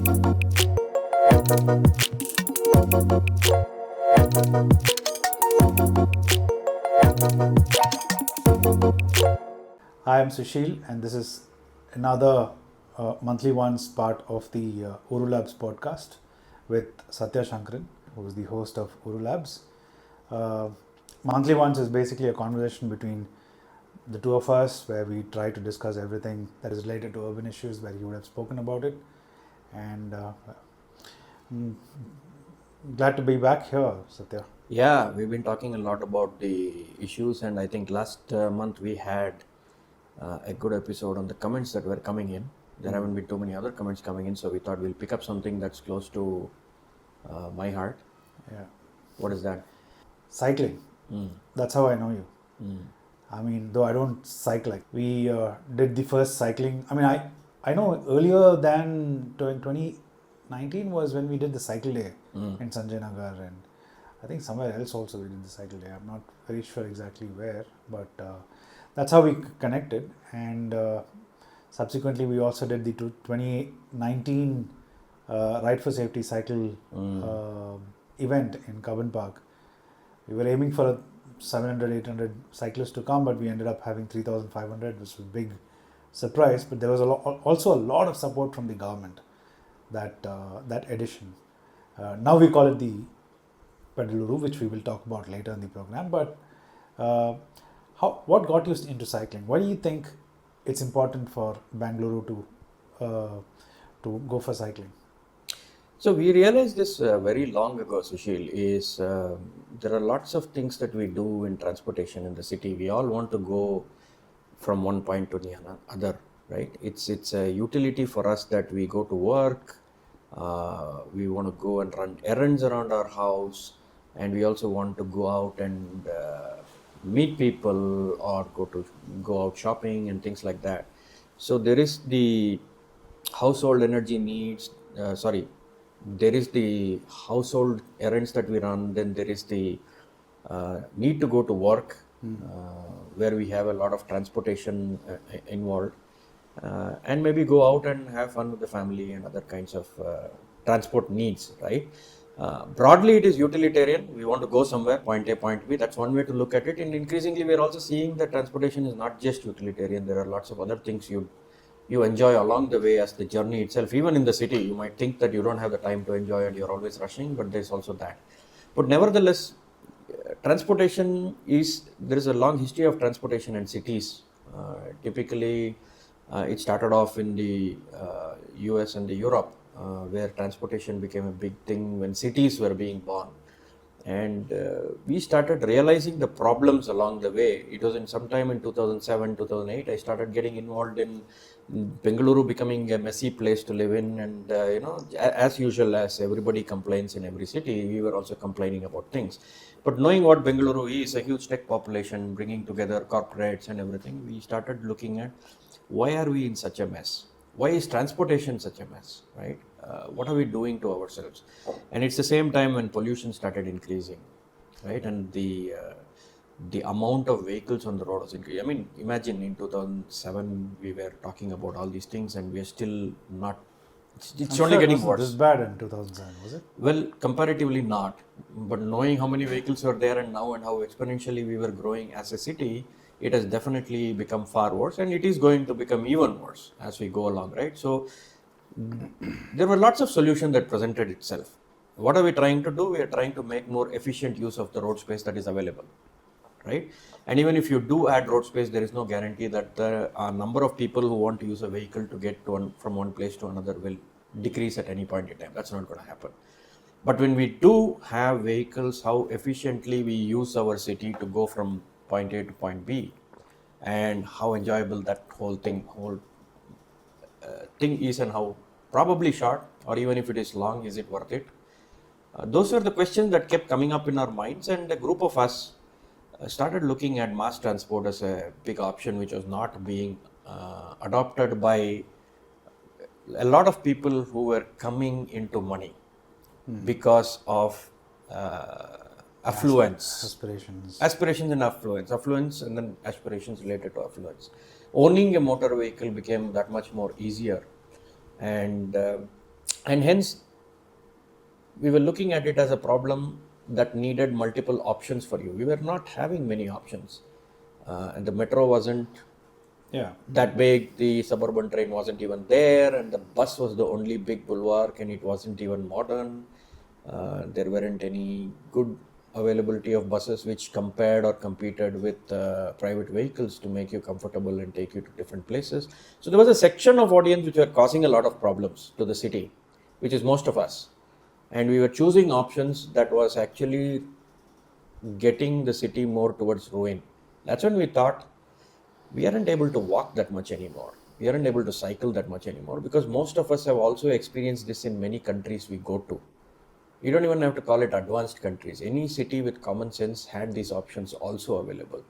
Hi, I'm Susheel, and this is another monthly once part of the Ooru Labs podcast with Sathya Sankaran, who is the host of Ooru Labs. Monthly once is basically a conversation between the two of us where we try to discuss everything that is related to urban issues where you would have spoken about it. And I'm glad to be back here, Satya. Yeah, we've been talking a lot about the issues, and I think last month we had a good episode on the comments that were coming in. There haven't been too many other comments coming in, so we thought we'll pick up something that's close to my heart. Yeah. What is that? Cycling. That's how I know you. I mean, though I don't cycle, we did the first cycling. I mean, I know earlier than 2019 was when we did the cycle day in Sanjay Nagar, and I think somewhere else also we did the cycle day. I'm not very sure exactly where, but that's how we connected. And subsequently, we also did the 2019 Ride for Safety cycle event in Cubbon Park. We were aiming for 700, 800 cyclists to come, but we ended up having 3,500, which was a big surprise. But there was also a lot of support from the government that edition. Now we call it the Pedaluru, which we will talk about later in the program. But what got you into cycling? Why do you think it's important for Bangalore to go for cycling? So we realized this very long ago, Sushil, is there are lots of things that we do in transportation in the city. We all want to go from one point to the other, right? It's a utility for us that we go to work, we want to go and run errands around our house, and we also want to go out and meet people or go out shopping and things like that. So there is the household energy needs, there is the household errands that we run, then there is the need to go to work where we have a lot of transportation involved, and maybe go out and have fun with the family and other kinds of transport needs, right? Broadly, it is utilitarian. We want to go somewhere, point A, point B. That's one way to look at it. And increasingly, we are also seeing that transportation is not just utilitarian. There are lots of other things you enjoy along the way as the journey itself. Even in the city, you might think that you don't have the time to enjoy and you're always rushing, but there's also that. But nevertheless, transportation there is a long history of transportation in cities. Typically, it started off in the US and the Europe, where transportation became a big thing when cities were being born. And we started realizing the problems along the way. It was in sometime in 2007, 2008, I started getting involved in Bangalore becoming a messy place to live in. And, as usual, as everybody complains in every city, we were also complaining about things. But knowing what Bangalore is, a huge tech population, bringing together corporates and everything, we started looking at why are we in such a mess? Why is transportation such a mess, right? What are we doing to ourselves? And it's the same time when pollution started increasing, right? And the amount of vehicles on the road was increasing. I mean, imagine in 2007 we were talking about all these things, and we are still not. It's only getting worse. This bad in 2007, was it? Well, comparatively not. But knowing how many vehicles were there and now, and how exponentially we were growing as a city, it has definitely become far worse, and it is going to become even worse as we go along, right? So there were lots of solutions that presented itself. What are we trying to do? We are trying to make more efficient use of the road space that is available, right? And even if you do add road space, there is no guarantee that the number of people who want to use a vehicle to get from one place to another will decrease at any point in time. That's not going to happen. But when we do have vehicles, how efficiently we use our city to go from point A to point B, and how enjoyable that whole thing is, and how probably short, or even if it is long, is it worth it? Those were the questions that kept coming up in our minds, and a group of us started looking at mass transport as a big option, which was not being adopted by a lot of people who were coming into money because of affluence. Aspirations and affluence, and then aspirations related to affluence. Owning a motor vehicle became that much more easier, and And hence, we were looking at it as a problem that needed multiple options for you. We were not having many options. And the metro wasn't Yeah. that big, the suburban train wasn't even there, and the bus was the only big bulwark, and it wasn't even modern. There weren't any good availability of buses which compared or competed with private vehicles to make you comfortable and take you to different places. So there was a section of audience which were causing a lot of problems to the city, which is most of us. And we were choosing options that was actually getting the city more towards ruin. That's when we thought we aren't able to walk that much anymore. We aren't able to cycle that much anymore because most of us have also experienced this in many countries we go to. You don't even have to call it advanced countries. Any city with common sense had these options also available.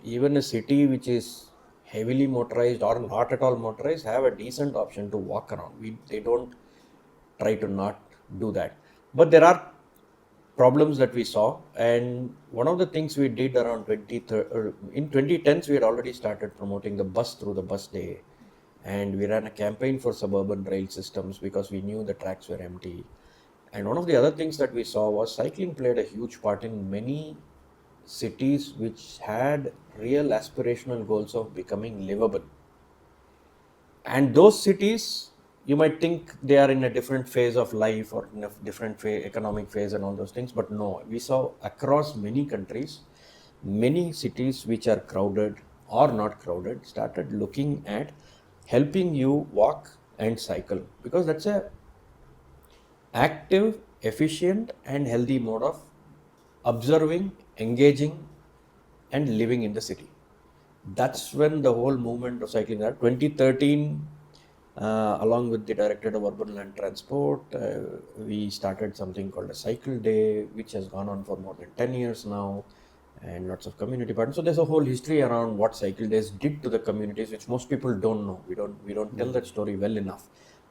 Even a city which is heavily motorized or not at all motorized have a decent option to walk around. They don't try to not do that. But there are problems that we saw, and one of the things we did around in 2010s, we had already started promoting the bus through the bus day, and we ran a campaign for suburban rail systems because we knew the tracks were empty. And one of the other things that we saw was cycling played a huge part in many cities which had real aspirational goals of becoming livable. And those cities, you might think they are in a different phase of life or in a different economic phase and all those things, but no, we saw across many countries, many cities which are crowded or not crowded started looking at helping you walk and cycle because that's a active, efficient and healthy mode of observing, engaging and living in the city. That's when the whole movement of cycling started. 2013, along with the Directorate of Urban Land Transport, we started something called a Cycle Day, which has gone on for more than 10 years now, and lots of community partners. So there's a whole history around what Cycle Days did to the communities, which most people don't know. We don't tell that story well enough.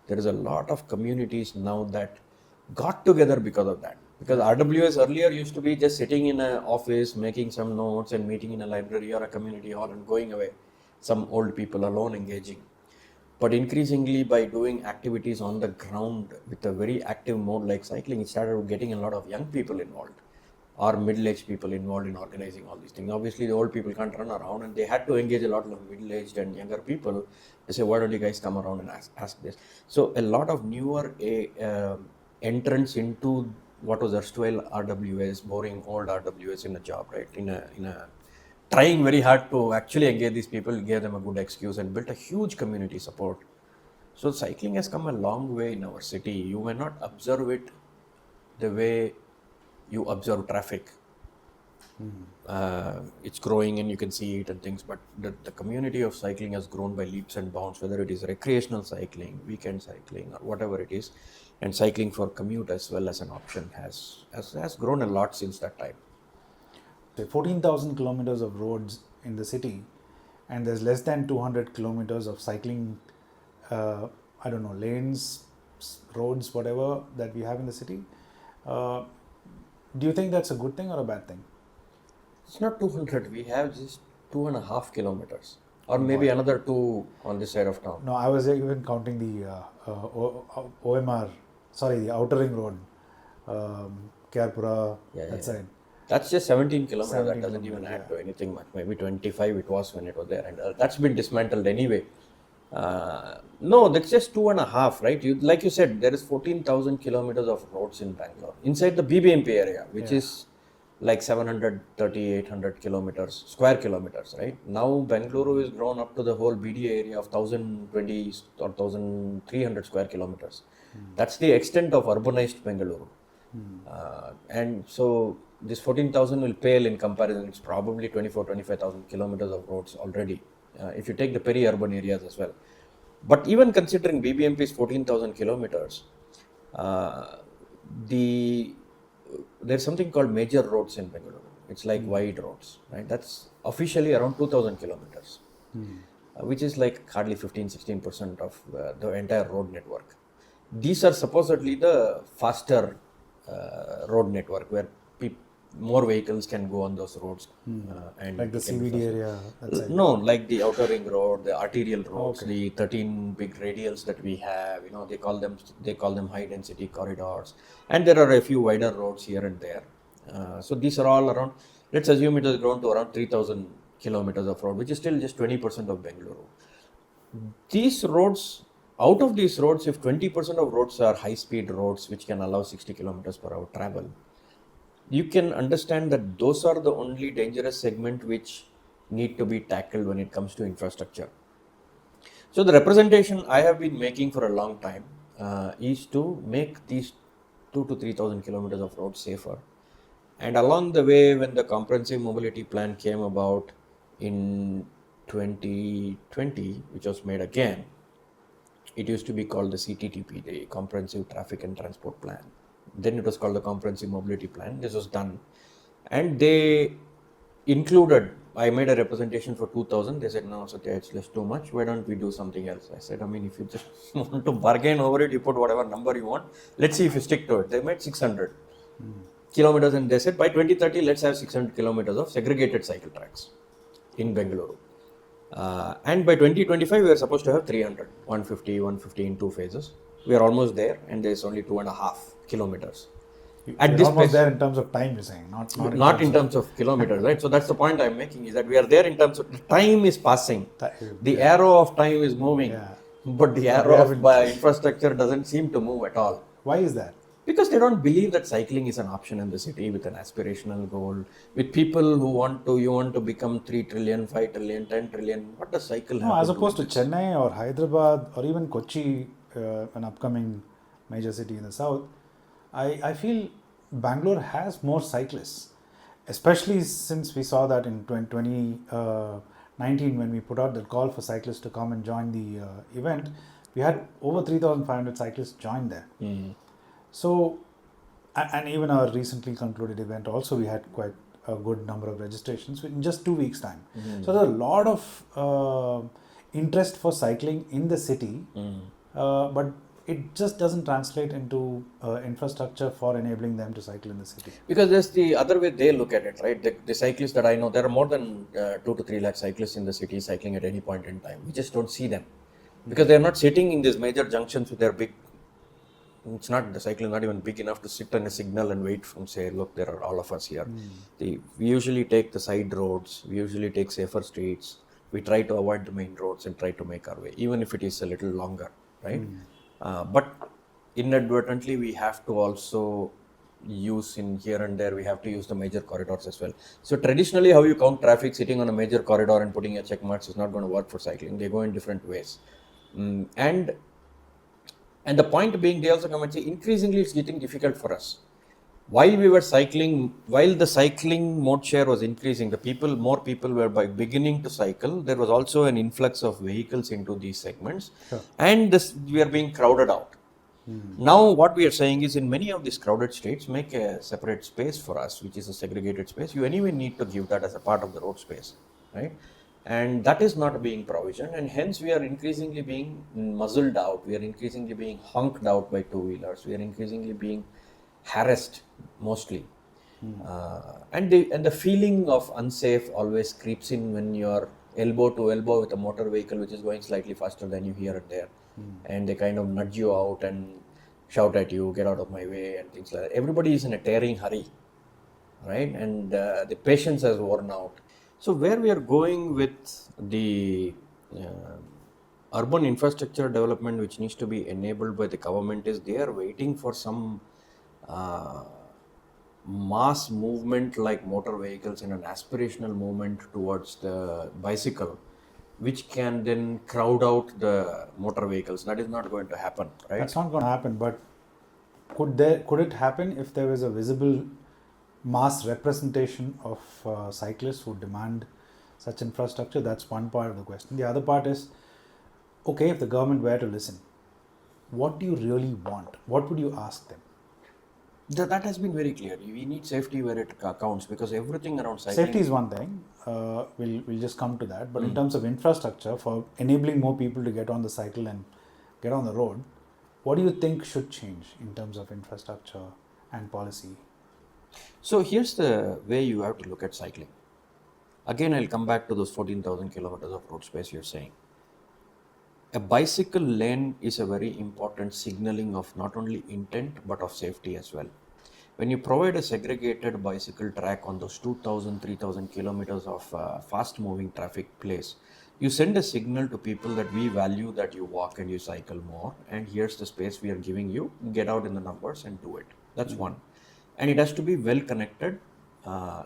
There is a lot of communities now that got together because of that. Because RWS earlier used to be just sitting in an office, making some notes and meeting in a library or a community hall and going away. Some old people alone engaging. But increasingly, by doing activities on the ground with a very active mode like cycling, it started getting a lot of young people involved or middle-aged people involved in organizing all these things. Obviously, the old people can't run around, and they had to engage a lot of middle-aged and younger people. They say, "Why don't you guys come around and ask this?" So a lot of newer entrance into what was erstwhile RWS, boring old RWS in a job, right? In a trying very hard to actually engage these people, gave them a good excuse and built a huge community support. So cycling has come a long way in our city. You may not observe it the way you observe traffic. It's growing and you can see it and things, but the community of cycling has grown by leaps and bounds, whether it is recreational cycling, weekend cycling or whatever it is, and cycling for commute as well as an option has grown a lot since that time. 14,000 kilometers of roads in the city, and there's less than 200 kilometers of cycling, I don't know, lanes, roads, whatever that we have in the city. Do you think that's a good thing or a bad thing? It's not 200, we have just 2.5 kilometers or maybe another 2 on this side of town. No, I was even counting the OMR, sorry, the outer ring road, Kerpura, that side. That's just 17 kilometers. 17 That doesn't even kilometers, add to anything much. Maybe 25 it was when it was there, and that's been dismantled anyway. No, that's just 2.5, right? Like you said, there is 14,000 kilometers of roads in Bangalore inside the BBMP area, which is like 730, 800 kilometers, square kilometers, right? Now Bangalore is grown up to the whole BDA area of 1,020 or 1,300 square kilometers. That's the extent of urbanized Bangalore. And so this 14,000 will pale in comparison. It's probably 25,000 kilometers of roads already, if you take the peri-urban areas as well. But even considering BBMP is 14,000 kilometers, there's something called major roads in Bangalore. It's like wide roads, right? That's officially around 2,000 kilometers, which is like hardly 15-16% of the entire road network. These are supposedly the faster road network where more vehicles can go on those roads. And Like the it can be CBD faster. area, that side. No, like the outer ring road, the arterial roads, Okay. the 13 big radials that we have, they call them high density corridors, and there are a few wider roads here and there. So these are all around. Let's assume it has grown to around 3,000 kilometers of road, which is still just 20% of Bangalore. These roads, out of these roads, if 20% of roads are high speed roads which can allow 60 kilometers per hour travel, you can understand that those are the only dangerous segment which need to be tackled when it comes to infrastructure. So the representation I have been making for a long time is to make these 2 to 3,000 kilometers of roads safer. And along the way, when the comprehensive mobility plan came about in 2020, which was made again, it used to be called the CTTP, the Comprehensive Traffic and Transport Plan. Then it was called the Comprehensive Mobility Plan. This was done. And they included, I made a representation for 2,000. They said, no, Satya, it's just too much. Why don't we do something else? I said, I mean, if you just want to bargain over it, you put whatever number you want. Let's see if you stick to it. They made 600 kilometers, and they said by 2030, let's have 600 kilometers of segregated cycle tracks in Bangalore. And by 2025, we are supposed to have 300, 150 in two phases. We are almost there, and there's only 2.5 kilometers. At We're this almost pace, there in terms of time, you're saying, not in terms of kilometers, right? So that's the point I'm making, is that we are there in terms of time is passing. The arrow of time is moving, Yeah. but the arrow of infrastructure doesn't seem to move at all. Why is that? Because they don't believe that cycling is an option in the city with an aspirational goal. With people who you want to become 3 trillion, 5 trillion, 10 trillion. What does cycle have No, as to do opposed to with this? Chennai or Hyderabad or even Kochi, an upcoming major city in the south, I feel Bangalore has more cyclists, especially since we saw that in 2019 when we put out the call for cyclists to come and join the event. We had over 3,500 cyclists join there. So, and even our recently concluded event also, we had quite a good number of registrations in just 2 weeks' time. So there's a lot of interest for cycling in the city, but it just doesn't translate into infrastructure for enabling them to cycle in the city. Because there's the other way they look at it, right? The cyclists that I know, there are more than 2 to 3 lakh cyclists in the city cycling at any point in time. We just don't see them because they're not sitting in these major junctions with their big. It's not, the cycle is not even big enough to sit on a signal and wait from, say, look, there are all of us here. We usually take the side roads, we usually take safer streets, we try to avoid the main roads and try to make our way, even if it is a little longer, right? But inadvertently, we have to also use in here and there, we have to use the major corridors as well. So traditionally, how you count traffic sitting on a major corridor and putting a check marks is not going to work for cycling. They go in different ways. And the point being, they also come and say, increasingly it's getting difficult for us. While we were cycling, while the cycling mode share was increasing, more people were beginning to cycle. There was also an influx of vehicles into these segments, and we are being crowded out. Now, what we are saying is, in many of these crowded streets, make a separate space for us, which is a segregated space. You anyway need to give that as a part of the road space, right? And that is not being provisioned, and hence we are increasingly being muzzled out. We are increasingly being honked out by two-wheelers. We are increasingly being harassed, mostly. And the feeling of unsafe always creeps in when you are elbow to elbow with a motor vehicle which is going slightly faster than you here and there. And they kind of nudge you out and shout at you, get out of my way, and things like that. Everybody is in a tearing hurry, right? And the patience has worn out. So where we are going with the urban infrastructure development, which needs to be enabled by the government, is they are waiting for some mass movement like motor vehicles and an aspirational movement towards the bicycle, which can then crowd out the motor vehicles. That is not going to happen, right? That's not going to happen, but could it happen if there was a visible mass representation of cyclists who demand such infrastructure? That's one part of the question. The other part is, okay, if the government were to listen, what do you really want? What would you ask them? That has been very clear. We need safety where it counts, because everything around cycling. Safety is one thing. We'll just come to that. But in terms of infrastructure, for enabling more people to get on the cycle and get on the road, what do you think should change in terms of infrastructure and policy? So here's the way you have to look at cycling. Again, I'll come back to those 14,000 kilometers of road space you're saying. A bicycle lane is a very important signaling of not only intent but of safety as well. When you provide a segregated bicycle track on those 2,000, 3,000 kilometers of fast moving traffic place, you send a signal to people that we value that you walk and you cycle more, and here's the space we are giving you, get out in the numbers and do it. That's one. And it has to be well connected,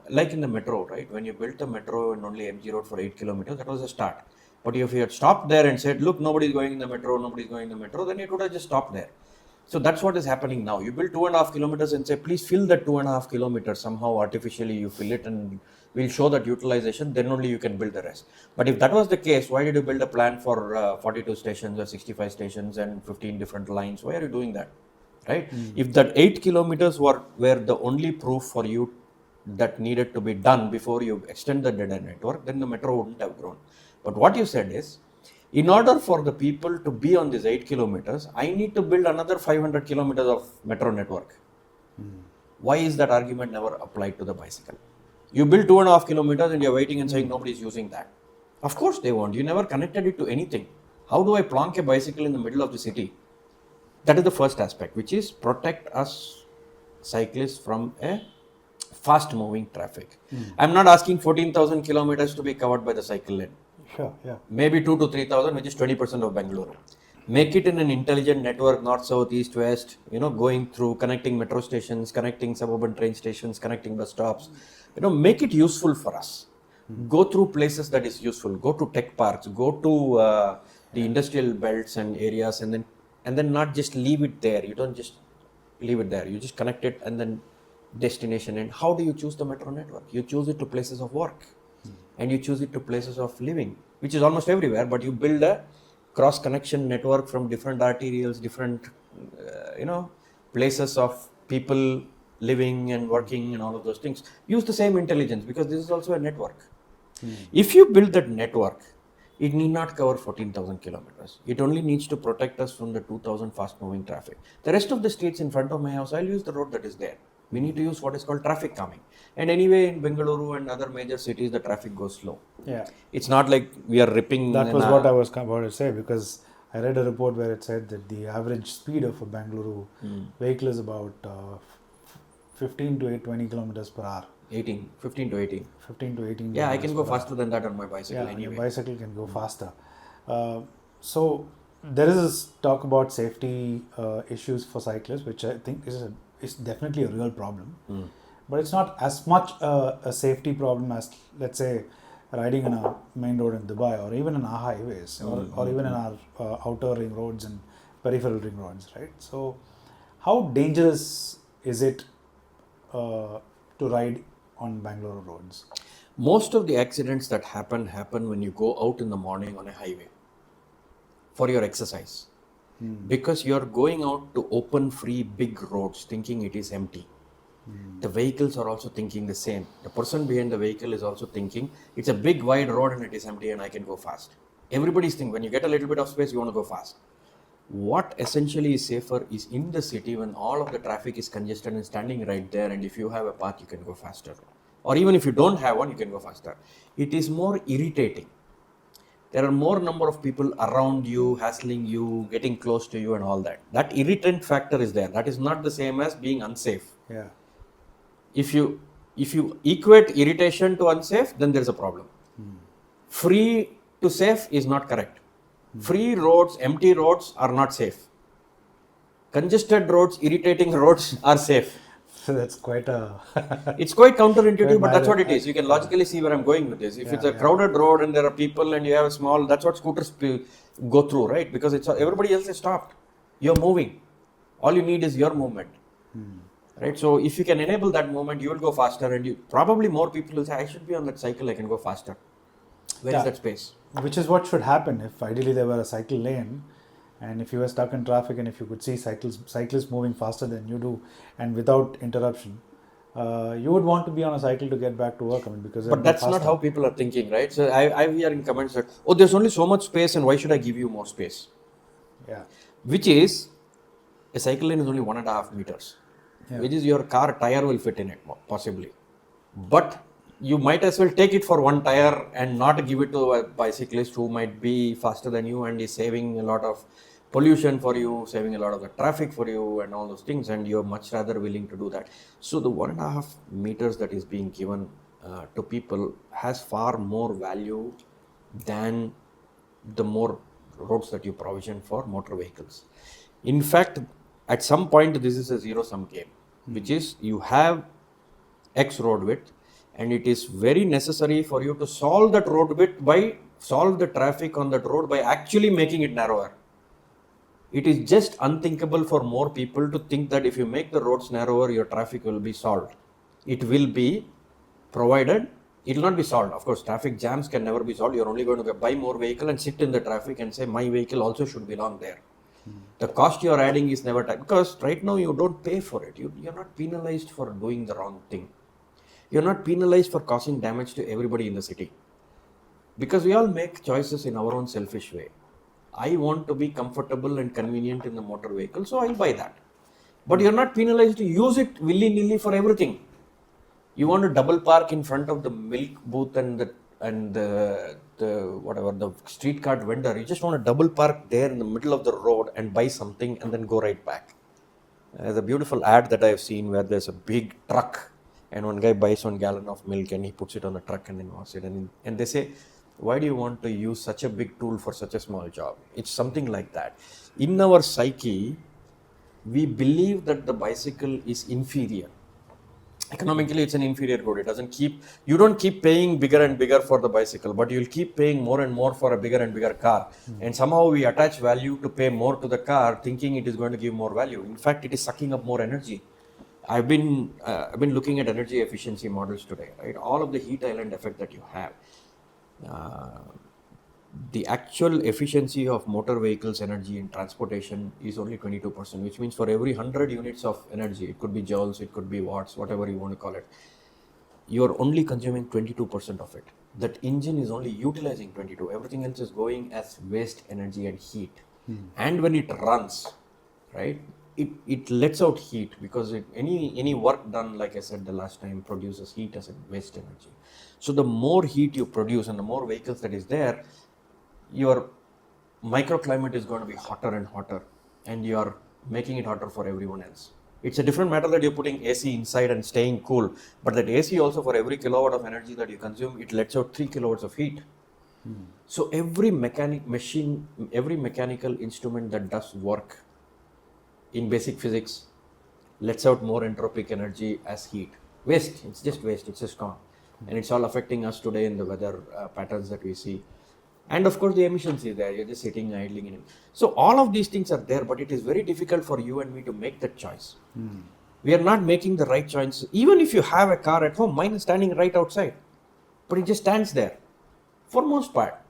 like in the metro, right? When you built the metro in only MG Road for 8 kilometers, that was a start. But if you had stopped there and said, look, nobody's going in the metro, nobody's going in the metro, then it would have just stopped there. So that's what is happening now. You build 2.5 kilometers and say, please fill that 2.5 kilometers. Somehow artificially you fill it and we'll show that utilization, then only you can build the rest. But if that was the case, why did you build a plan for 42 stations or 65 stations and 15 different lines? Why are you doing that? Right? If that 8 kilometers were the only proof for you that needed to be done before you extend the data network, then the metro wouldn't have grown. But what you said is, in order for the people to be on these 8 kilometers, I need to build another 500 kilometers of metro network. Why is that argument never applied to the bicycle? You build 2.5 kilometers and you're waiting and saying nobody's using that. Of course they won't. You never connected it to anything. How do I plonk a bicycle in the middle of the city? That is the first aspect, which is protect us cyclists from a fast moving traffic. I'm not asking 14,000 kilometers to be covered by the cycle lane. Sure, yeah. Maybe 2 to 3,000, which is 20% of Bangalore. Make it in an intelligent network, north, south, east, west, going through, connecting metro stations, connecting suburban train stations, connecting bus stops. Make it useful for us. Go through places that is useful. Go to tech parks, go to the industrial belts and areas, and then not just leave it there. You don't just leave it there. You just connect it and then destination. And how do you choose the metro network? You choose it to places of work. And you choose it to places of living, which is almost everywhere, but you build a cross connection network from different arterials, different, places of people living and working and all of those things. Use the same intelligence because this is also a network. If you build that network, it need not cover 14,000 kilometers. It only needs to protect us from the 2,000 fast moving traffic. The rest of the streets in front of my house, I'll use the road that is there. We need to use what is called traffic calming. And anyway, in Bangalore and other major cities, the traffic goes slow. Yeah. It's not like we are ripping. That was what I was about to say, because I read a report where it said that the average speed of a Bangalore vehicle is about 15 to 20 kilometers per hour. 15 to 18. 15 to 18. Yeah, I can go faster than that on my bicycle anyway. Your bicycle can go faster. So there is this talk about safety issues for cyclists, which I think is definitely a real problem. But it's not as much a safety problem as, let's say, riding on a main road in Dubai, or even in our highways, or even in our outer ring roads and peripheral ring roads, right? So how dangerous is it to ride on Bangalore roads? Most of the accidents that happen when you go out in the morning on a highway for your exercise. Because you're going out to open, free, big roads thinking it is empty. The vehicles are also thinking the same. The person behind the vehicle is also thinking it's a big wide road and it is empty and I can go fast. Everybody's thinking when you get a little bit of space, you want to go fast. What essentially is safer is in the city when all of the traffic is congested and standing right there, and if you have a path, you can go faster. Or even if you don't have one, you can go faster. It is more irritating. There are more number of people around you, hassling you, getting close to you and all that. That irritant factor is there. That is not the same as being unsafe. Yeah. If you equate irritation to unsafe, then there is a problem. Free to safe is not correct. Free roads, empty roads are not safe. Congested roads, irritating roads are safe. So that's quite a... It's quite counterintuitive, but that's what it is. You can logically see where I'm going with this. If it's a crowded road and there are people and you have a small, that's what scooters go through, right? Because everybody else is stopped. You're moving. All you need is your movement. Right? So if you can enable that movement, you will go faster, and probably more people will say, I should be on that cycle, I can go faster. Where is that space? Which is what should happen if ideally there were a cycle lane, and if you were stuck in traffic and if you could see cyclists moving faster than you do and without interruption, you would want to be on a cycle to get back to work. But that's not how people are thinking, right? So I'm hearing comments that, oh, there's only so much space and why should I give you more space? Yeah. Which is, a cycle lane is only 1.5 meters. which is your car tire will fit in it possibly. But you might as well take it for one tire and not give it to a bicyclist who might be faster than you and is saving a lot of pollution for you, saving a lot of the traffic for you and all those things, and you're much rather willing to do that. So the 1.5 meters that is being given to people has far more value than the more roads that you provision for motor vehicles. In fact, at some point this is a zero-sum game, which is you have X road width, and it is very necessary for you to solve that road width by solve the traffic on that road by actually making it narrower. It is just unthinkable for more people to think that if you make the roads narrower, your traffic will be solved. It will be provided, it will not be solved. Of course, traffic jams can never be solved. You're only going to buy more vehicle and sit in the traffic and say, my vehicle also should belong there. The cost you're adding is never, because right now you don't pay for it. You're not penalized for doing the wrong thing. You're not penalized for causing damage to everybody in the city. Because we all make choices in our own selfish way. I want to be comfortable and convenient in the motor vehicle, so I'll buy that. But you're not penalized to use it willy-nilly for everything. You want to double park in front of the milk booth and the street cart vendor. You just want to double park there in the middle of the road and buy something and then go right back. There's a beautiful ad that I've seen where there's a big truck and one guy buys 1 gallon of milk and he puts it on the truck and then walks it. And they say, why do you want to use such a big tool for such a small job? It's something like that. In our psyche, we believe that the bicycle is inferior. Economically, it's an inferior good. It doesn't you don't keep paying bigger and bigger for the bicycle, but you'll keep paying more and more for a bigger and bigger car. And somehow we attach value to pay more to the car, thinking it is going to give more value. In fact, it is sucking up more energy. I've been looking at energy efficiency models today, right? All of the heat island effect that you have. The actual efficiency of motor vehicles energy in transportation is only 22%, which means for every 100 units of energy, it could be joules, it could be watts, whatever you want to call it, you're only consuming 22% of it. That engine is only utilizing 22. Everything else is going as waste energy and heat. And when it runs, right, it lets out heat, because any work done, like I said the last time, produces heat as a waste energy. So the more heat you produce and the more vehicles that is there, your microclimate is going to be hotter and hotter, and you are making it hotter for everyone else. It's a different matter that you're putting AC inside and staying cool, but that AC also, for every kilowatt of energy that you consume, it lets out 3 kilowatts of heat. So every mechanical instrument that does work in basic physics lets out more entropic energy as heat. Waste, it's just waste, it's just gone. And it's all affecting us today in the weather patterns that we see. And of course the emissions is there, you're just sitting idling in it. So all of these things are there, but it is very difficult for you and me to make that choice. We are not making the right choice. Even if you have a car at home, mine is standing right outside, but it just stands there for most part.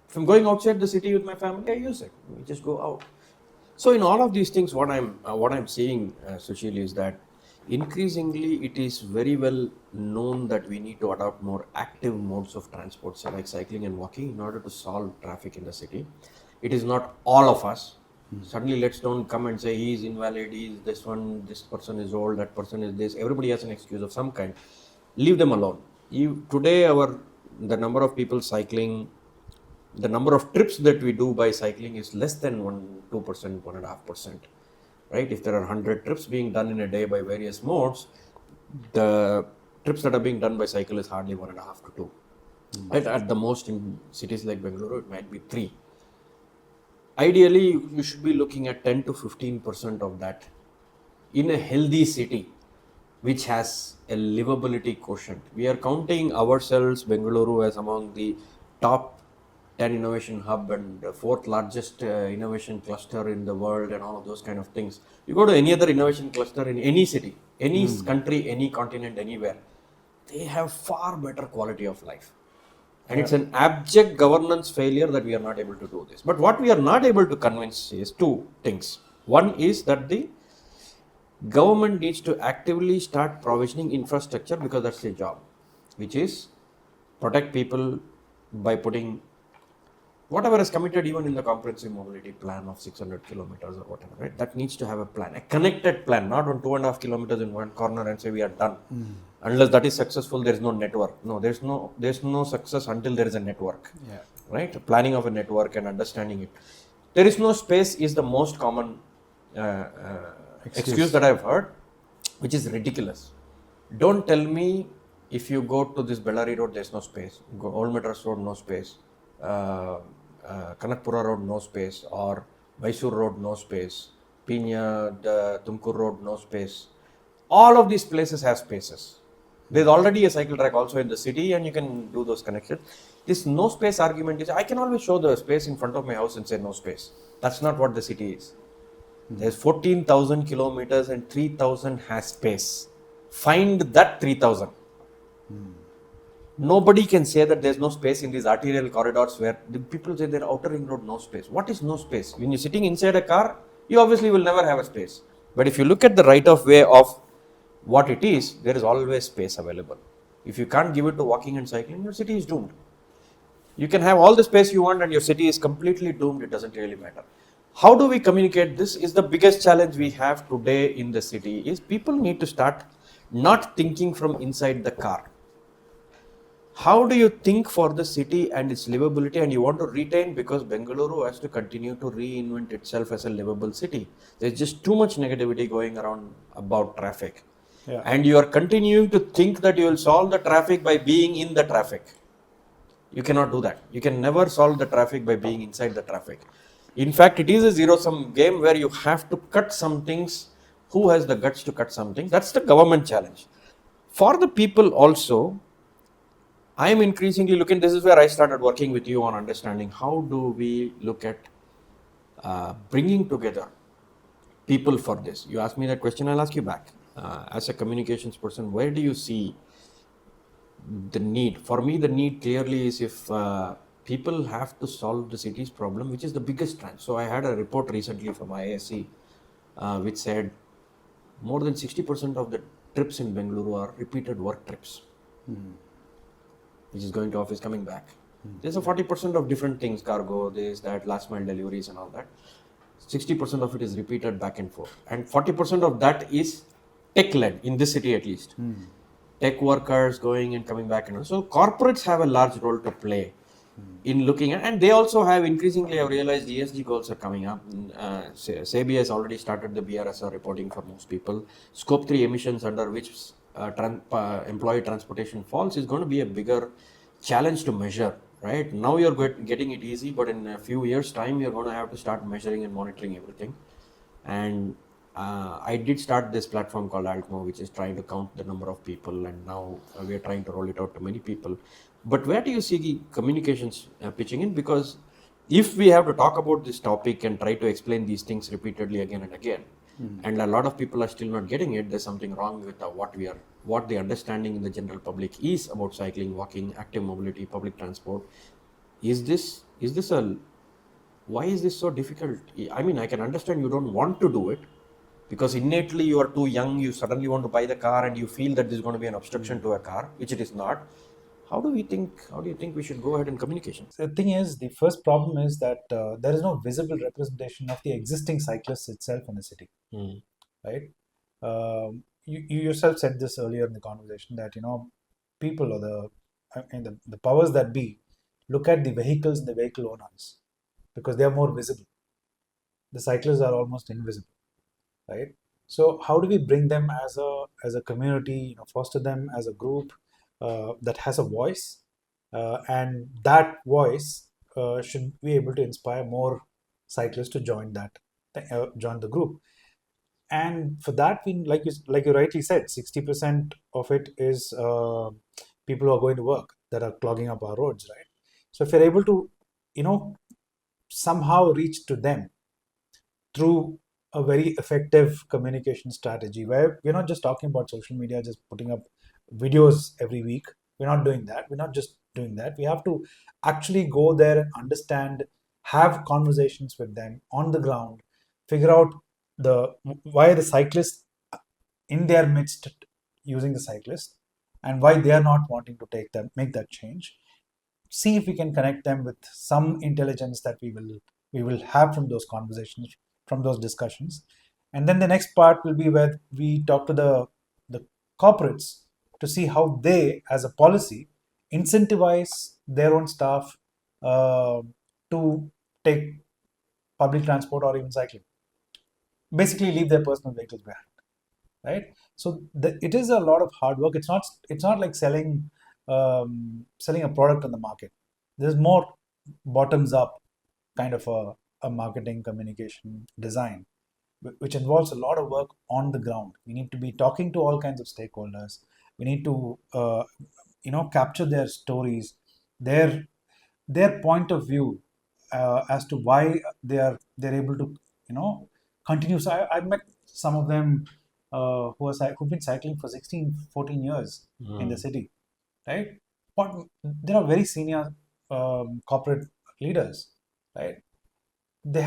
If I'm going outside the city with my family, I use it. We just go out. So in all of these things, what I'm seeing, Sushil, is that increasingly it is very well known that we need to adopt more active modes of transport, say like cycling and walking, in order to solve traffic in the city. It is not all of us. Suddenly let's don't come and say he is invalid, he is this one, this person is old, that person is this. Everybody has an excuse of some kind. Leave them alone. Today the number of people cycling, the number of trips that we do by cycling is less than 2%, 1.5%. Right? If there are 100 trips being done in a day by various modes, the trips that are being done by cycle is hardly 1.5 to 2. Right? At the most, in cities like Bangalore, it might be 3. Ideally, you should be looking at 10 to 15% of that in a healthy city, which has a livability quotient. We are counting ourselves, Bengaluru, as among the top 10 innovation hub and the 4th largest innovation cluster in the world and all of those kind of things. You go to any other innovation cluster in any city, any country, any continent, anywhere, they have far better quality of life. And it's an abject governance failure that we are not able to do this. But what we are not able to convince is 2 things. One is that the government needs to actively start provisioning infrastructure, because that's their job, which is protect people by putting whatever is committed even in the comprehensive mobility plan of 600 kilometers or whatever, right? That needs to have a plan, a connected plan, not on 2.5 kilometers in one corner and say we are done. Unless that is successful, there is no network. No, there's no success until there is a network. Yeah. Right? Planning of a network and understanding it. There is no space is the most common excuse that I've heard, which is ridiculous. Don't tell me if you go to this Bellary road, there's no space. Go Old Madras road, no space. Kanakpura road, no space. Or Mysore road, no space. Pina, the Tumkur road, no space. All of these places have spaces. There's already a cycle track also in the city and you can do those connections. This no space argument is, I can always show the space in front of my house and say no space. That's not what the city is. There's 14,000 kilometers and 3,000 has space. Find that 3,000. Nobody can say that there's no space in these arterial corridors where the people say they're outer ring road, no space. What is no space? When you're sitting inside a car, you obviously will never have a space. But if you look at the right of way of what it is, there is always space available. If you can't give it to walking and cycling, your city is doomed. You can have all the space you want and your city is completely doomed. It doesn't really matter. How do we communicate? This is the biggest challenge we have today in the city is people need to start not thinking from inside the car. How do you think for the city and its livability, and you want to retain, because Bengaluru has to continue to reinvent itself as a livable city. There's just too much negativity going around about traffic. Yeah. And you are continuing to think that you will solve the traffic by being in the traffic. You cannot do that. You can never solve the traffic by being inside the traffic. In fact, it is a zero-sum game where you have to cut some things. Who has the guts to cut something? That's the government challenge. For the people also, I am increasingly looking, this is where I started working with you on understanding how do we look at bringing together people for this. You asked me that question, I'll ask you back. As a communications person, where do you see the need? For me, the need clearly is if people have to solve the city's problem, which is the biggest trend. So I had a report recently from IISc which said more than 60% of the trips in Bengaluru are repeated work trips. Which is going to office, coming back. There's a 40% of different things, cargo, this, that, last mile deliveries and all that. 60% of it is repeated back and forth. And 40% of that is tech-led, in this city at least. Tech workers going and coming back. And all. So corporates have a large role to play in looking at, and they also have increasingly, I've realized ESG goals are coming up. SEBI has already started the BRSR reporting for most people. Scope 3 emissions under which employee transportation falls is going to be a bigger challenge to measure, right? Now you're getting it easy, but in a few years time, you're going to have to start measuring and monitoring everything. And I did start this platform called Altmo, which is trying to count the number of people, and now we are trying to roll it out to many people. But where do you see the communications pitching in? Because if we have to talk about this topic and try to explain these things repeatedly again and again, and a lot of people are still not getting it, there's something wrong with what the understanding in the general public is about cycling, walking, active mobility, public transport. Why is this so difficult? I mean, I can understand you don't want to do it because innately you are too young, you suddenly want to buy the car and you feel that this is going to be an obstruction to a car, which it is not. How do you think we should go ahead in communication? The thing is, the first problem is that there is no visible representation of the existing cyclists itself in the city, right? You yourself said this earlier in the conversation that people or the powers that be look at the vehicles and the vehicle owners because they are more visible. The cyclists are almost invisible, right? So how do we bring them as a community, foster them as a group that has a voice, and that voice should be able to inspire more cyclists to join the group. And for that, we like you rightly said, 60% of it is people who are going to work that are clogging up our roads, right? So if you're able to, somehow reach to them through a very effective communication strategy where we're not just talking about social media, just putting up videos every week. We're not doing that. We're not just doing that. We have to actually go there and understand, have conversations with them on the ground, figure out why the cyclists in their midst using the cyclist and why they are not wanting to make that change. see if we can connect them with some intelligence that we will have from those conversations, from those discussions. And then the next part will be where we talk to the corporates to see how they, as a policy, incentivize their own staff uh, to take public transport or even cycling. Basically, leave their personal vehicles behind, right? So it is a lot of hard work. It's not like selling a product on the market. There's more bottoms up kind of a marketing communication design, which involves a lot of work on the ground. We need to be talking to all kinds of stakeholders. We need to capture their stories, their point of view as to why they're able to continue. So I've met some of them who've been cycling for 16, 14 years in the city, right? But there are very senior corporate leaders, right? They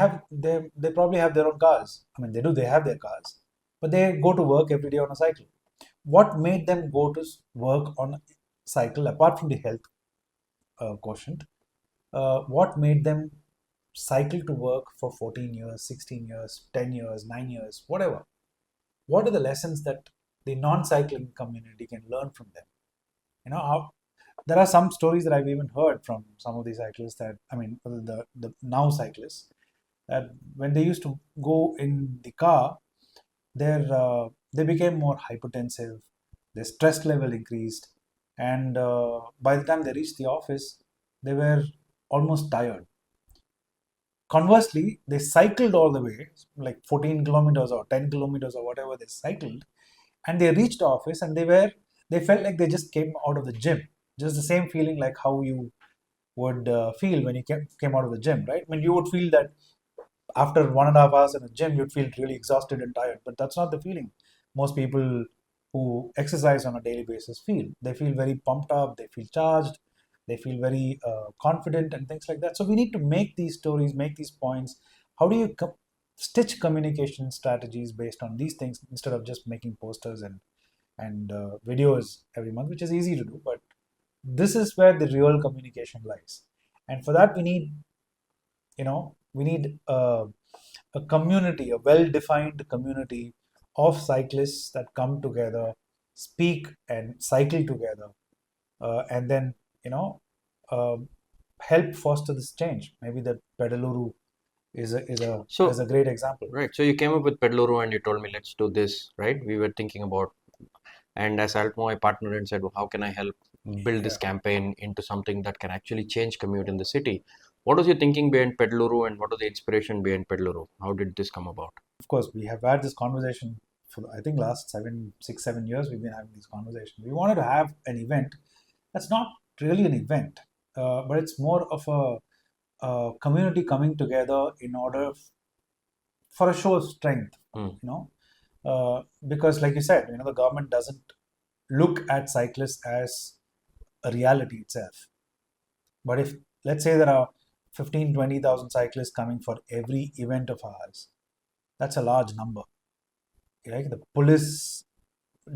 probably have their own cars. I mean, they have their cars, but they go to work every day on a cycle. What made them go to work on a cycle apart from the health quotient? What made them cycle to work for 14 years, 16 years, 10 years, 9 years, whatever? What are the lessons that the non-cycling community can learn from them? There are some stories that I've even heard from some of these cyclists that, I mean, the now cyclists, that when they used to go in the car, they became more hypertensive, their stress level increased, and by the time they reached the office, they were almost tired. Conversely, they cycled all the way, like 14 kilometers or 10 kilometers or whatever they cycled, and they reached the office and they felt like they just came out of the gym. Just the same feeling like how you would feel when you came out of the gym, right? I mean, you would feel that after 1.5 hours in a gym, you'd feel really exhausted and tired, but that's not the feeling most people who exercise on a daily basis feel. They feel very pumped up, they feel charged, they feel very confident and things like that. So we need to make these stories, make these points. How do you stitch communication strategies based on these things instead of just making posters and videos every month, which is easy to do, but this is where the real communication lies. And for that, we need a community, a well-defined community of cyclists that come together, speak and cycle together, and then you know uh, help foster this change. Maybe the Pedaluru So, is a great example. right. So you came up with Pedaluru and you told me, let's do this, right? We were thinking about, and as Altmo, I partnered and said, well, how can I help build this campaign into something that can actually change commute in the city? What was your thinking behind Pedaluru and what was the inspiration behind Pedaluru? How did this come about? Of course, we have had this conversation for I think last 7 years. We've been having these conversations. We wanted to have an event that's not really an event, but it's more of a community coming together in order for a show of strength. Because like you said, the government doesn't look at cyclists as a reality itself. But if, let's say, there are 15, 20,000 cyclists coming for every event of ours, that's a large number. Right? The police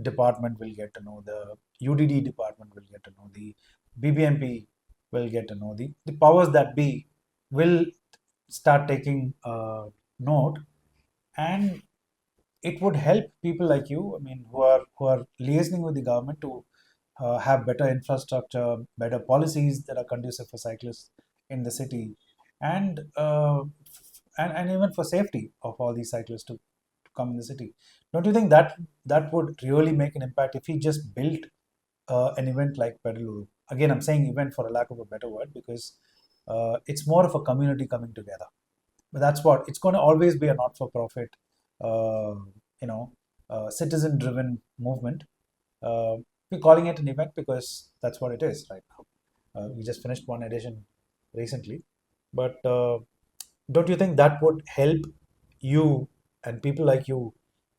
department will get to know, the UDD department will get to know, the BBMP will get to know, the powers that be will start taking note, and it would help people like you, I mean, who are liaising with the government to have better infrastructure, better policies that are conducive for cyclists in the city, and and even for safety of all these cyclists to come in the city. Don't you think that would really make an impact if we just built an event like Pedaluru? Again, I'm saying event for a lack of a better word, because it's more of a community coming together. But that's what it's going to always be, a not-for-profit, uh, citizen-driven movement. We're calling it an event because that's what it is right now. We just finished one edition recently, but don't you think that would help you and people like you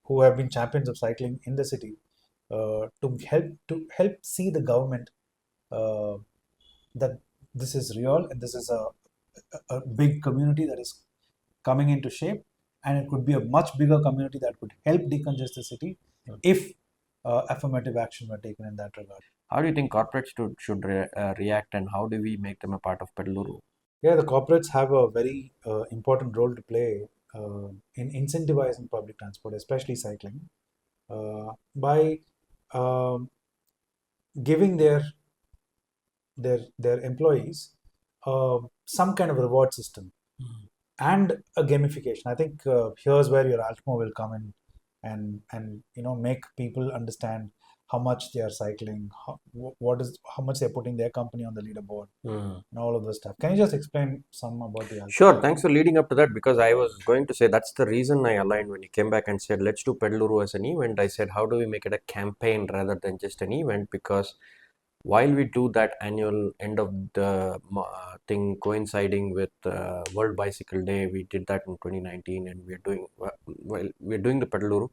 who have been champions of cycling in the city to help see the government uh, that this is real and this is a big community that is coming into shape, and it could be a much bigger community that could help decongest the city if affirmative action were taken in that regard. How do you think corporates should react, and how do we make them a part of Pedaluru? Yeah, the corporates have a very important role to play in incentivizing public transport, especially cycling, by um, giving their employees some kind of reward system and a gamification. I think here's where your Altmo will come in and make people understand how much they are cycling, how much they're putting their company on the leaderboard, and all of this stuff. Can you just explain some about the Altmo? Sure, thanks for leading up to that, because I was going to say that's the reason I aligned when you came back and said let's do Pedaluru as an event. I said, how do we make it a campaign rather than just an event? Because while we do that annual end of the thing coinciding with World Bicycle Day, we did that in 2019, and we're doing the Pedaluru.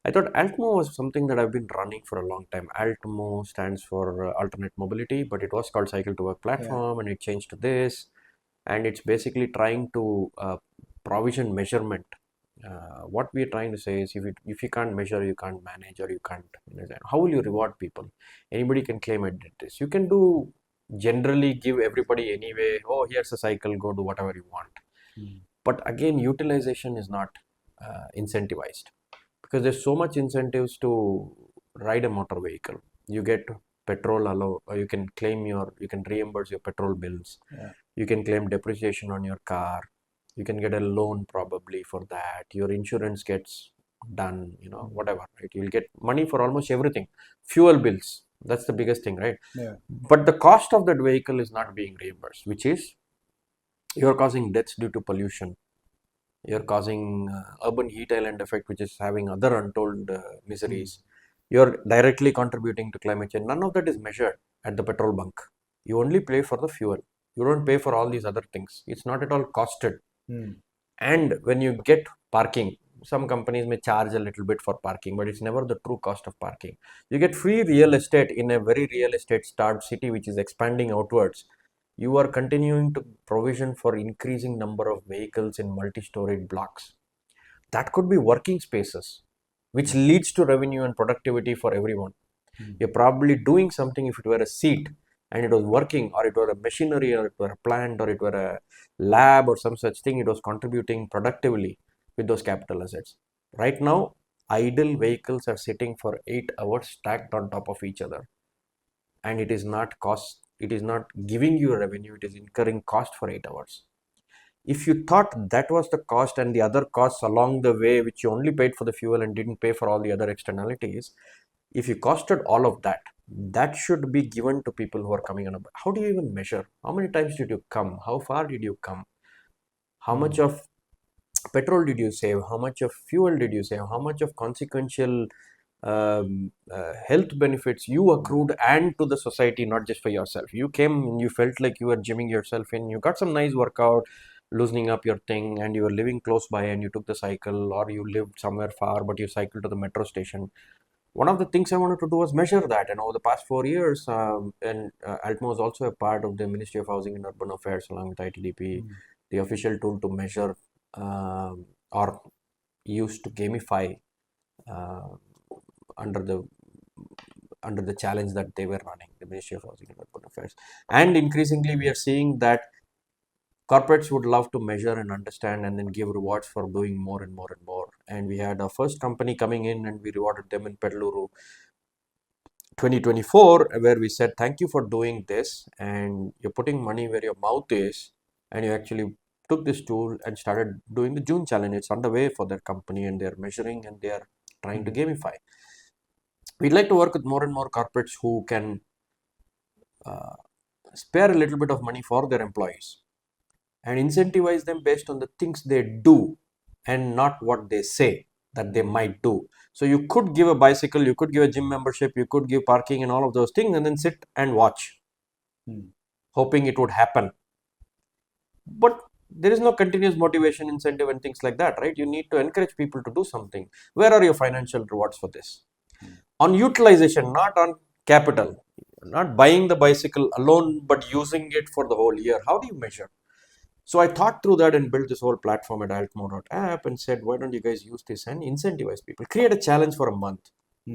I thought Altmo was something that I've been running for a long time. Altmo stands for alternate mobility, but it was called Cycle to Work platform, and it changed to this, and it's basically trying to provision measurement. What we are trying to say is, if you can't measure, you can't manage, or you can't, how will you reward people? Anybody can claim I did this. You can do generally give everybody anyway. Oh, here's a cycle, go do whatever you want. But again, utilization is not incentivized, because there's so much incentives to ride a motor vehicle. You get petrol allow, or you can reimburse your petrol bills. You can claim depreciation on your car. You can get a loan probably for that. Your insurance gets done, whatever, right? You'll get money for almost everything. Fuel bills, that's the biggest thing, right? Yeah. But the cost of that vehicle is not being reimbursed, which is you're causing deaths due to pollution. You're causing urban heat island effect, which is having other untold miseries. You're directly contributing to climate change. None of that is measured at the petrol bunk. You only pay for the fuel. You don't pay for all these other things. It's not at all costed. And when you get parking, some companies may charge a little bit for parking, but it's never the true cost of parking. You get free real estate in a very real estate starved city, which is expanding outwards. You are continuing to provision for increasing number of vehicles in multi-storied blocks. That could be working spaces, which leads to revenue and productivity for everyone. You're probably doing something. If it were a seat and it was working, or it were a machinery, or it were a plant, or it were a lab or some such thing, it was contributing productively with those capital assets. Right now, idle vehicles are sitting for 8 hours stacked on top of each other, and it is not giving you a revenue, it is incurring cost for 8 hours. If you thought that was the cost, and the other costs along the way, which you only paid for the fuel and didn't pay for all the other externalities, if you costed all of that, that should be given to people who are coming on. How do you even measure? How many times did you come? How far did you come? How much of petrol did you save? How much of fuel did you save? How much of consequential health benefits you accrued, and to the society, not just for yourself? You came and you felt like you were gymming yourself in, you got some nice workout, loosening up your thing, and you were living close by and you took the cycle, or you lived somewhere far but you cycled to the metro station. One of the things I wanted to do was measure that, and over the past 4 years, and Altmo is also a part of the Ministry of Housing and Urban Affairs along with ITDP, the official tool to measure or use to gamify under the challenge that they were running, the Ministry of Housing and Urban Affairs. And increasingly, we are seeing that corporates would love to measure and understand and then give rewards for doing more and more and more. And we had our first company coming in, and we rewarded them in Pedaluru 2024, where we said, thank you for doing this, and you're putting money where your mouth is, and you actually took this tool and started doing the June challenge. It's underway for their company, and they're measuring and they're trying to gamify. We'd like to work with more and more corporates who can spare a little bit of money for their employees and incentivize them based on the things they do and not what they say that they might do. So you could give a bicycle, you could give a gym membership, you could give parking and all of those things, and then sit and watch, hoping it would happen. But there is no continuous motivation, incentive and things like that, right? You need to encourage people to do something. Where are your financial rewards for this? On utilization, not on capital, not buying the bicycle alone, but using it for the whole year. How do you measure? So I thought through that and built this whole platform at altmo.app and said, why don't you guys use this and incentivize people? Create a challenge for a month.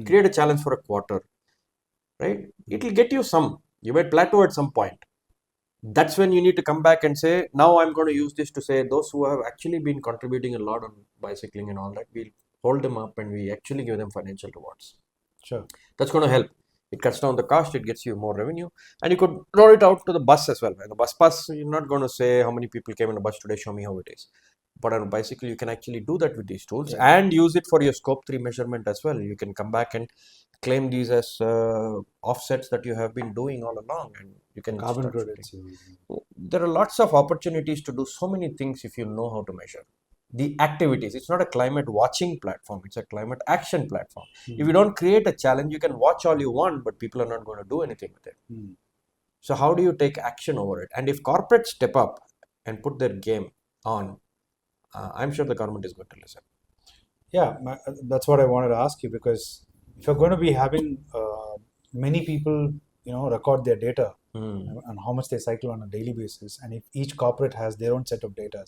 Create a challenge for a quarter, right? It will get you some. You might plateau at some point. That's when you need to come back and say, now I'm going to use this to say those who have actually been contributing a lot on bicycling and all that, we'll hold them up and we actually give them financial rewards. Sure. That's going to help. It cuts down the cost, it gets you more revenue, and you could roll it out to the bus as well. The bus pass, you're not going to say how many people came in a bus today, show me how it is. But on a bicycle, you can actually do that with these tools and use it for your scope 3 measurement as well. You can come back and claim these as offsets that you have been doing all along, and you can carbon credits. There are lots of opportunities to do so many things if you know how to measure the activities. It's not a climate watching platform, it's a climate action platform. If you don't create a challenge, you can watch all you want, but people are not going to do anything with it. So how do you take action over it? And if corporates step up and put their game on, I'm sure the government is going to listen. Yeah, that's what I wanted to ask you, because if you're going to be having many people, record their data and how much they cycle on a daily basis, and if each corporate has their own set of data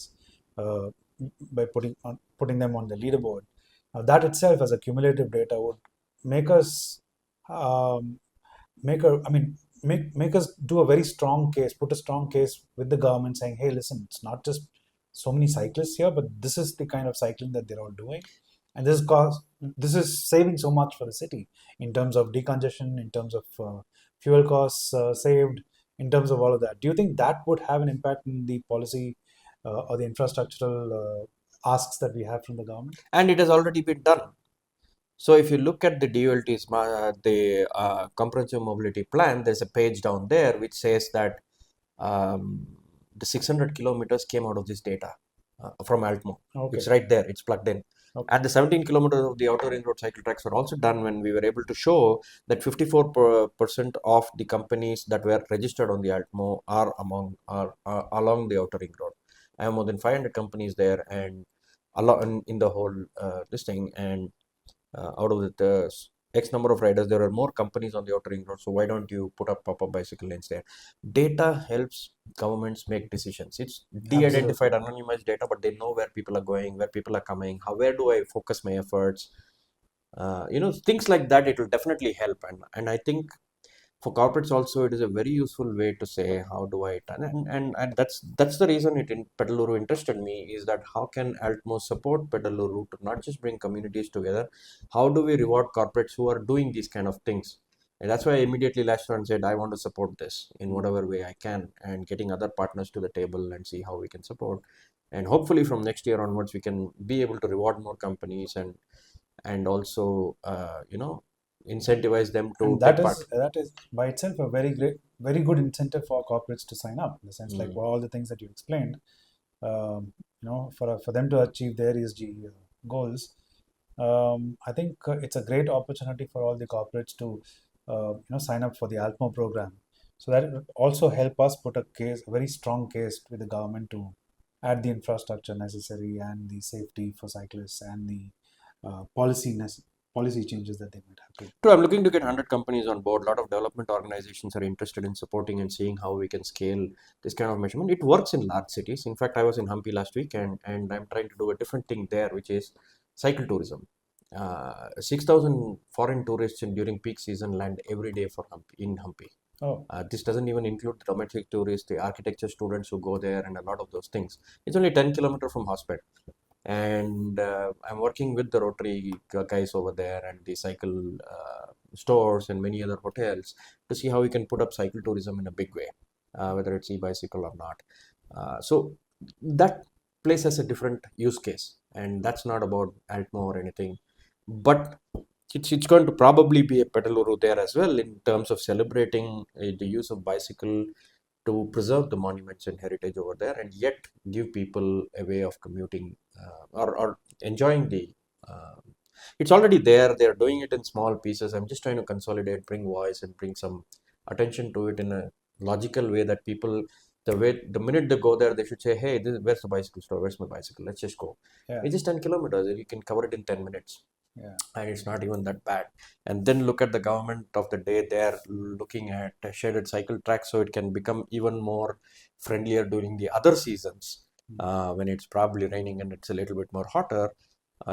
by putting them on the leaderboard, that itself as a cumulative data would make us make us do a very strong case, put a strong case with the government saying, hey, listen, it's not just so many cyclists here, but this is the kind of cycling that they're all doing. And this is saving so much for the city in terms of decongestion, in terms of fuel costs saved, in terms of all of that. Do you think that would have an impact in the policy or the infrastructural asks that we have from the government? And it has already been done. So if you look at the DULT's, the comprehensive mobility plan, there's a page down there which says that the 600 kilometers came out of this data from Altmo. Okay. It's right there, it's plugged in. Okay. And the 17 kilometers of the outer ring road cycle tracks were also done when we were able to show that 54% of the companies that were registered on the Altmo are along the outer ring road. I have more than 500 companies there, and in the whole this thing, and out of the X number of riders, there are more companies on the outer ring road. So why don't you put up pop-up bicycle lanes there? Data helps governments make decisions. It's de-identified, anonymized data, but they know where people are going, where people are coming. Where do I focus my efforts? Things like that. It will definitely help, and I think for corporates also, it is a very useful way to say how do I and that's the reason Pedaluru interested me, is that how can Altmo support Pedaluru to not just bring communities together, how do we reward corporates who are doing these kind of things? And that's why I immediately latched on and said I want to support this in whatever way I can, and getting other partners to the table and see how we can support. And hopefully from next year onwards we can be able to reward more companies and also incentivize them to that is by itself a very good incentive for corporates to sign up, in the sense like for all the things that you explained, for them to achieve their ESG goals. I think it's a great opportunity for all the corporates to sign up for the Altmo program, so that it would also help us put a very strong case with the government to add the infrastructure necessary and the safety for cyclists and the policy changes that they might have to. True, I'm looking to get 100 companies on board. A lot of development organizations are interested in supporting and seeing how we can scale this kind of measurement. It works in large cities. In fact, I was in Hampi last week, and I'm trying to do a different thing there, which is cycle tourism. 6,000 foreign tourists during peak season land every day in Hampi. Oh. This doesn't even include the domestic tourists, the architecture students who go there, and a lot of those things. It's only 10 kilometers from Hospet. And I'm working with the Rotary guys over there and the cycle stores and many other hotels to see how we can put up cycle tourism in a big way, whether it's e-bicycle or not. So that place has a different use case, and that's not about Altmo or anything, but it's going to probably be a Pedaluru there as well, in terms of celebrating the use of bicycle to preserve the monuments and heritage over there, and yet give people a way of commuting or enjoying the it's already there. They're doing it in small pieces. I'm just trying to consolidate, bring voice, and bring some attention to it in a logical way, that people, the minute they go there, they should say, hey, where's the bicycle store, where's my bicycle, let's just go. It's just 10 kilometers, you can cover it in 10 minutes. And it's not even that bad. And then look at the government of the day, they're looking at shaded cycle tracks, so it can become even more friendlier during the other seasons, when it's probably raining and it's a little bit more hotter.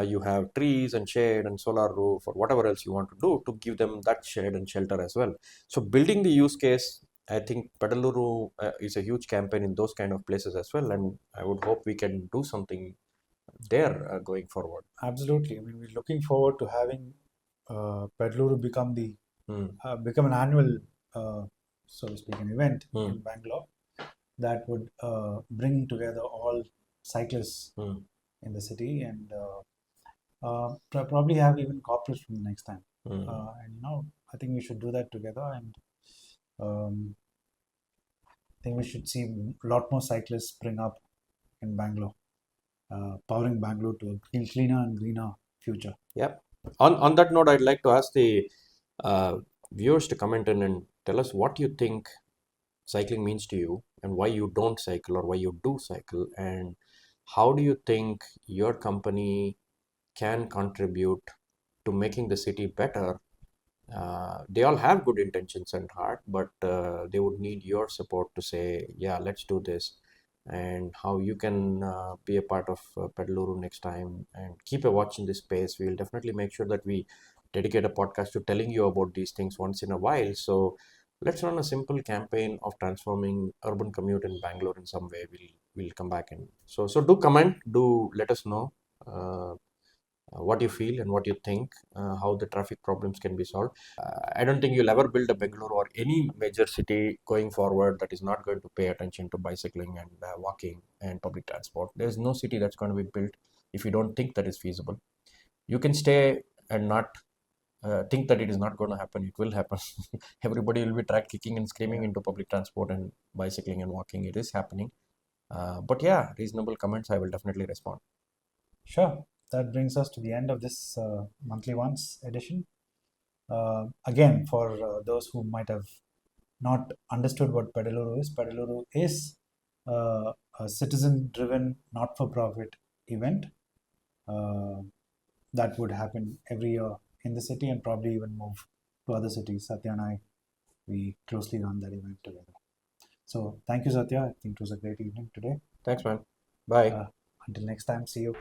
You have trees and shade and solar roof or whatever else you want to do to give them that shade and shelter as well. So building the use case, I think Pedaluru is a huge campaign in those kind of places as well, and I would hope we can do something there going forward. Absolutely. I mean, we're looking forward to having Pedaluru become the Hmm. become an annual, so to speak, an event Hmm. in Bangalore that would bring together all cyclists Hmm. in the city and probably have even corporates from the next time. Hmm. And I think we should do that together, and I think we should see a lot more cyclists spring up in Bangalore, powering Bangalore to a cleaner and greener future. Yep. On that note, I'd like to ask the viewers to comment in and tell us what you think cycling means to you and why you don't cycle or why you do cycle, and how do you think your company can contribute to making the city better. They all have good intentions and heart, but they would need your support to say, yeah, let's do this, and how you can be a part of Pedaluru next time and keep a watch in this space. We'll definitely make sure that we dedicate a podcast to telling you about these things once in a while. So let's run a simple campaign of transforming urban commute in Bangalore in some way. We'll come back and so do comment, do let us know. What you feel and what you think, how the traffic problems can be solved. I don't think you'll ever build a Bangalore or any major city going forward that is not going to pay attention to bicycling and walking and public transport. There's no city that's going to be built if you don't think that is feasible. You can stay and not think that it is not going to happen. It will happen. Everybody will be track kicking and screaming into public transport and bicycling and walking. It is happening. But yeah, reasonable comments, I will definitely respond. Sure. That brings us to the end of this monthly once edition. Again, for those who might have not understood what Pedaluru is a citizen-driven, not-for-profit event uh, that would happen every year in the city and probably even move to other cities. Satya and I, we closely run that event together. So thank you, Satya. I think it was a great evening today. Thanks, man. Bye. Until next time, see you.